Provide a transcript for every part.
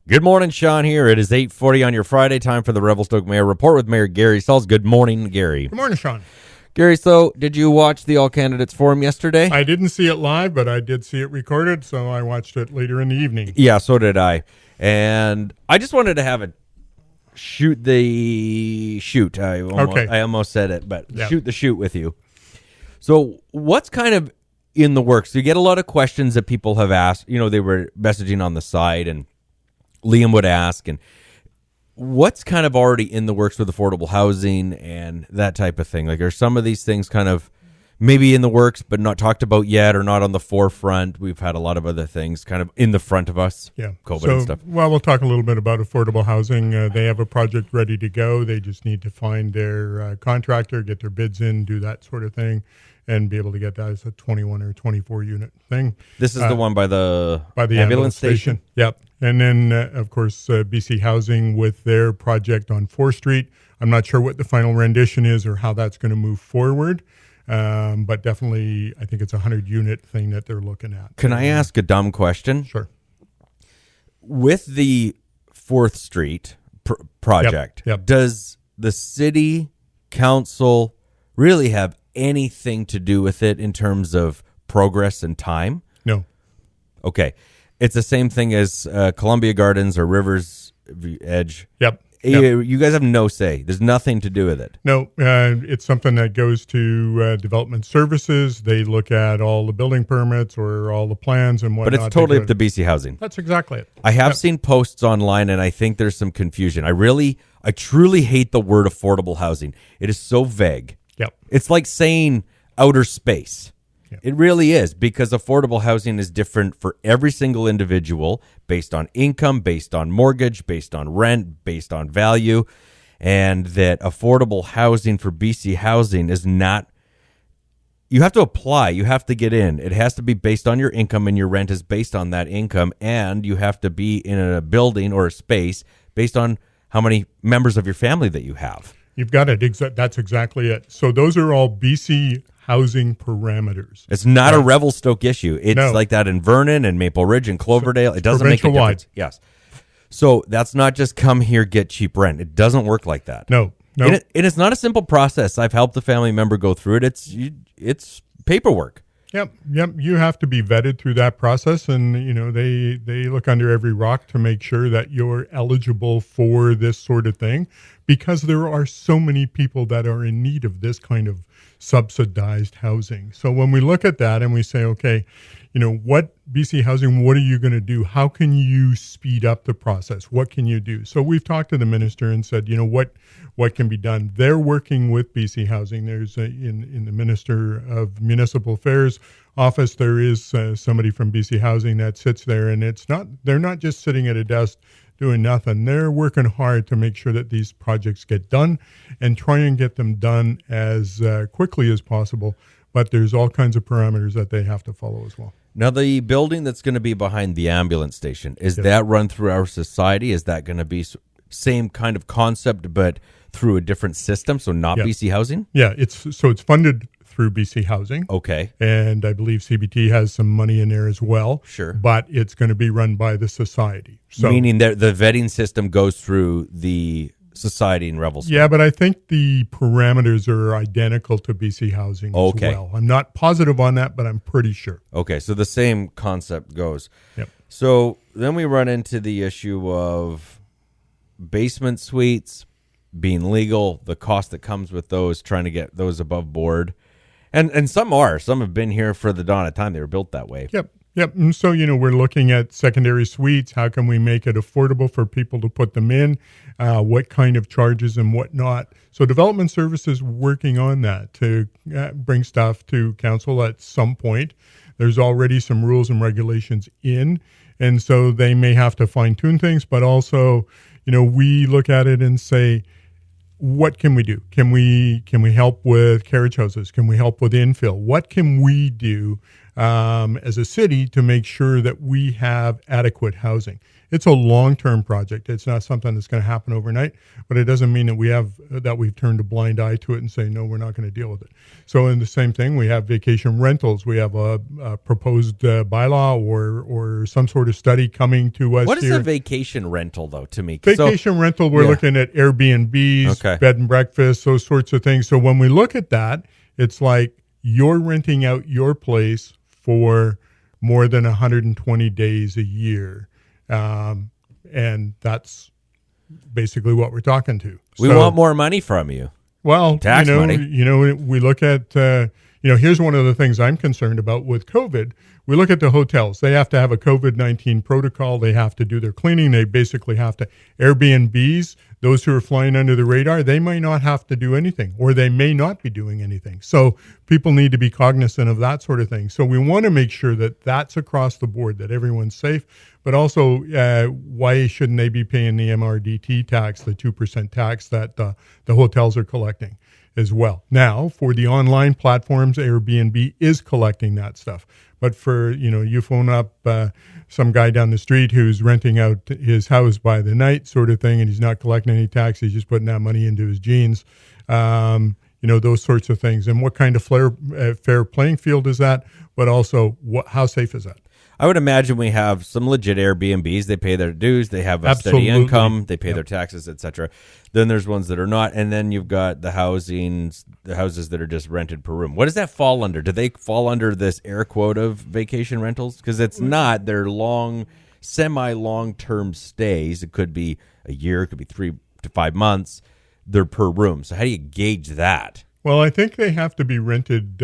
Good morning, Sean here. It is 8:40 on your Friday. Time for the Revelstoke Mayor Report with Mayor Gary Sulz. Good morning, Gary. Good morning, Sean. Gary, so did you watch the All Candidates Forum yesterday? I didn't see it live, but I did see it recorded, so I watched it later in the evening. Yeah, so did I. And I just wanted to have a shoot. I almost said it, but Yep. shoot the shoot with you. So what's kind of in the works? You get a lot of questions that people have asked. You know, they were messaging on the side, and Liam would ask, and what's kind of already in the works with affordable housing and that type of thing? Like, are some of these things kind of maybe in the works but not talked about yet or not on the forefront? We've had a lot of other things kind of in the front of us, COVID and stuff. Well, we'll talk a little bit about affordable housing. They have a project ready to go. They just need to find their contractor, get their bids in, do that sort of thing, and be able to get that as a 21 or 24 unit thing. This is the one by the ambulance station? Yep. And then, of course, BC Housing with their project on 4th Street. I'm not sure what the final rendition is or how that's going to move forward, but definitely I think it's a 100-unit thing that they're looking at. Can I ask a dumb question? Sure. With the 4th Street project, Yep. Does the city council really have anything to do with it in terms of progress and time? No. Okay. It's the same thing as Columbia Gardens or Rivers Edge. Yep. You guys have no say. There's nothing to do with it. No, it's something that goes to development services. They look at all the building permits or all the plans and whatnot. But it's totally up to BC Housing. That's exactly it. I have seen posts online, and I think there's some confusion. I truly hate the word affordable housing. It is so vague. Yep. It's like saying outer space. Yep. It really is, because affordable housing is different for every single individual based on income, based on mortgage, based on rent, based on value, and that affordable housing for BC Housing is not, you have to apply, you have to get in. It has to be based on your income, and your rent is based on that income, and you have to be in a building or a space based on how many members of your family that you have. You've got it. That's exactly it. So those are all BC housing parameters. It's not a Revelstoke issue. It's like that in Vernon and Maple Ridge and Cloverdale. It doesn't make a difference. Yes. So that's not just come here, get cheap rent. It doesn't work like that. No. And it's not a simple process. I've helped a family member go through it. It's paperwork. Yep. You have to be vetted through that process, and they look under every rock to make sure that you're eligible for this sort of thing, because there are so many people that are in need of this kind of subsidized housing. So when we look at that and we say, okay, what BC Housing, what are you going to do? How can you speed up the process? What can you do? So we've talked to the minister and said, what can be done? They're working with BC Housing. There's in the Minister of Municipal Affairs office, there is somebody from BC Housing that sits there, and they're not just sitting at a desk doing nothing. They're working hard to make sure that these projects get done and try and get them done as quickly as possible. But there's all kinds of parameters that they have to follow as well. Now, the building that's going to be behind the ambulance station, is that run through our society? Is that going to be same kind of concept but through a different system, so not BC Housing? Yeah, it's funded through BC Housing. Okay. And I believe CBT has some money in there as well. Sure. But it's going to be run by the society. So, meaning that the vetting system goes through the society in Revelstoke. Yeah, but I think the parameters are identical to BC Housing as well. I'm not positive on that, but I'm pretty sure. Okay, so the same concept goes. Yep. So then we run into the issue of basement suites being legal, the cost that comes with those, trying to get those above board. And some have been here for the dawn of time. They were built that way. Yep. And so, we're looking at secondary suites. How can we make it affordable for people to put them in? What kind of charges and whatnot? So Development Services working on that to bring stuff to council at some point. There's already some rules and regulations in, and so they may have to fine tune things, but also, we look at it and say, what can we do? Can we help with carriage houses? Can we help with infill? What can we do as a city to make sure that we have adequate housing? It's a long-term project. It's not something that's going to happen overnight, but it doesn't mean that we've turned a blind eye to it and say, no, we're not going to deal with it. So in the same thing, we have vacation rentals. We have a proposed bylaw or some sort of study coming to us. What is here. a vacation rental, though, to me? Vacation rental, we're looking at Airbnbs, bed and breakfast, those sorts of things. So when we look at that, it's like you're renting out your place for more than 120 days a year. And that's basically what we're talking to. We want more money from you. Well, tax money. We look at, here's one of the things I'm concerned about with COVID. We look at the hotels. They have to have a COVID-19 protocol. They have to do their cleaning. They basically have to. Airbnbs, those who are flying under the radar, they may not have to do anything, or they may not be doing anything. So people need to be cognizant of that sort of thing. So we want to make sure that that's across the board, that everyone's safe. But also, why shouldn't they be paying the MRDT tax, the 2% tax that the hotels are collecting as well? Now, for the online platforms, Airbnb is collecting that stuff. But for, you phone up some guy down the street who's renting out his house by the night sort of thing, and he's not collecting any tax, he's just putting that money into his jeans, those sorts of things. And what kind of fair playing field is that? But also, how safe is that? I would imagine we have some legit Airbnbs. They pay their dues. They have a steady income. They pay their taxes, etc. Then there's ones that are not, and then you've got the houses that are just rented per room. What does that fall under? Do they fall under this air quote of vacation rentals? Because it's not. They're semi-long-term stays. It could be a year. It could be 3 to 5 months. They're per room. So how do you gauge that? Well, I think they have to be rented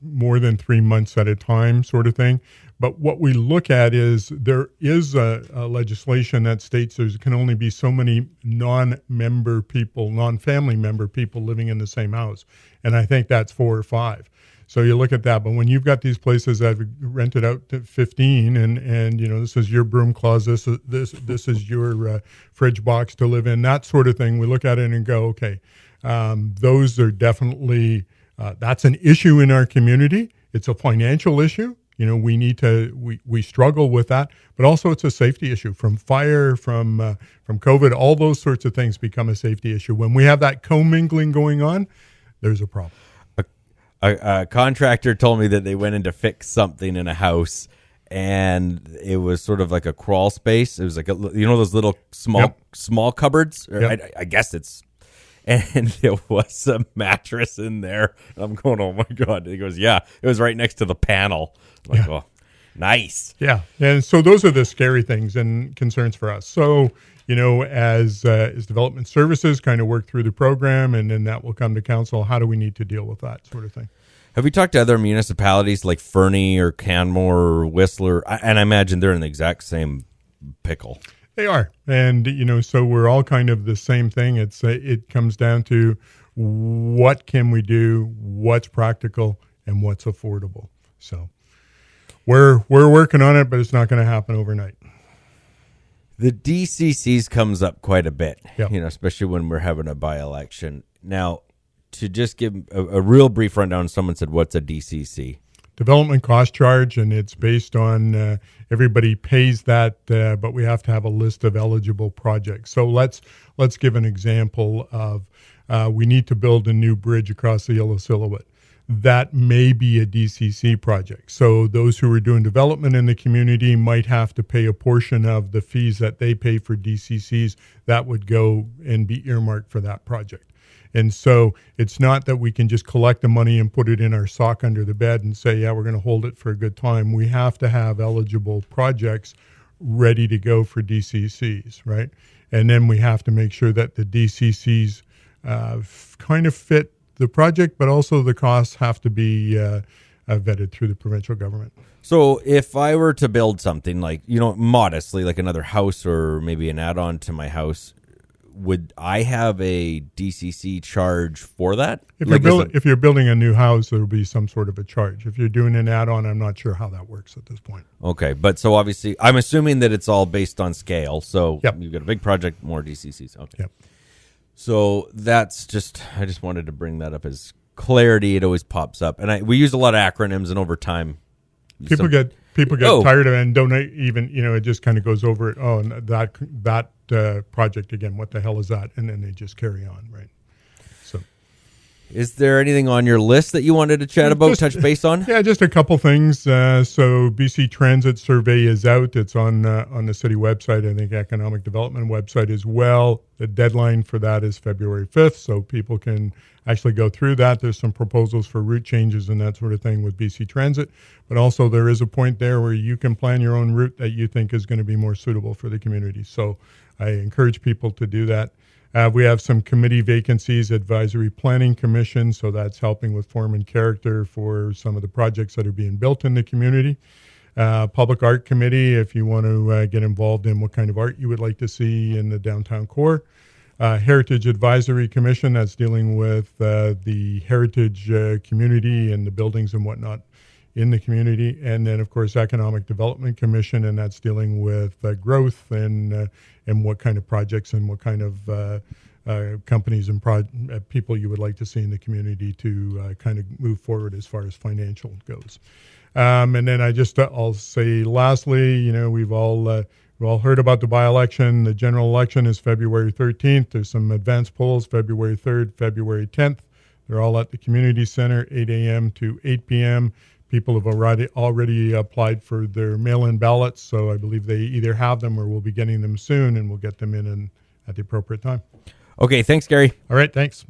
more than 3 months at a time, sort of thing. But what we look at is there is a legislation that states there can only be so many non-family member people living in the same house. And I think that's 4 or 5. So you look at that. But when you've got these places that have rented out to 15 and this is your broom closet, this is your fridge box to live in, that sort of thing, we look at it and go, okay, those are definitely, that's an issue in our community. It's a financial issue. We struggle with that, but also it's a safety issue from fire, from COVID, all those sorts of things become a safety issue. When we have that commingling going on, there's a problem. A contractor told me that they went in to fix something in a house, and it was sort of like a crawl space. It was like those little small cupboards. Yep. I guess it's. And there was a mattress in there. I'm going, oh, my God. He goes, yeah, it was right next to the panel. I'm like, oh, nice. Yeah. And so those are the scary things and concerns for us. So, as development services kind of work through the program, and then that will come to council, how do we need to deal with that sort of thing? Have we talked to other municipalities like Fernie or Canmore or Whistler? And I imagine they're in the exact same pickle. They are. And, so we're all kind of the same thing. It comes down to what can we do, what's practical, and what's affordable. So we're working on it, but it's not going to happen overnight. The DCCs comes up quite a bit, Yep. Especially when we're having a by-election. Now, to just give a real brief rundown, someone said, what's a DCC? Development cost charge, and it's based on everybody pays that, but we have to have a list of eligible projects. So let's give an example of we need to build a new bridge across the Yellow Silhouette. That may be a DCC project. So those who are doing development in the community might have to pay a portion of the fees that they pay for DCCs. That would go and be earmarked for that project. And so it's not that we can just collect the money and put it in our sock under the bed and say, yeah, we're going to hold it for a good time. We have to have eligible projects ready to go for DCCs, right? And then we have to make sure that the DCCs kind of fit the project, but also the costs have to be vetted through the provincial government. So if I were to build something like, modestly, like another house or maybe an add-on to my house, would I have a DCC charge for that? If you're building a new house, there will be some sort of a charge. If you're doing an add-on, I'm not sure how that works at this point. Okay, but so obviously, I'm assuming that it's all based on scale. So Yep. You've got a big project, more DCCs. Okay. Yep. So that's I just wanted to bring that up as clarity. It always pops up. And we use a lot of acronyms, and over time, People get people get tired of it and don't even, it just kind of goes over it. Oh, and that project again, what the hell is that? And then they just carry on, right? So, is there anything on your list that you wanted to chat about, touch base on? Yeah, just a couple things. So BC Transit Survey is out. It's on the city website. I think Economic Development website as well. The deadline for that is February 5th, so people can actually go through that. There's some proposals for route changes and that sort of thing with BC Transit, but also there is a point there where you can plan your own route that you think is going to be more suitable for the community. So I encourage people to do that. We have some committee vacancies, Advisory Planning Commission, so that's helping with form and character for some of the projects that are being built in the community. Public Art Committee, if you want to get involved in what kind of art you would like to see in the downtown core. Heritage Advisory Commission, that's dealing with the heritage community and the buildings and whatnot in the community. And then, of course, Economic Development Commission, and that's dealing with growth and what kind of projects and what kind of companies and people you would like to see in the community to kind of move forward as far as financial goes. And then I'll say lastly, we've all heard about the by-election. The general election is February 13th. There's some advance polls, February 3rd, February 10th. They're all at the community center, 8 a.m. to 8 p.m. People have already applied for their mail-in ballots, so I believe they either have them or will be getting them soon, and we'll get them in at the appropriate time. Okay, thanks, Gary. All right, thanks.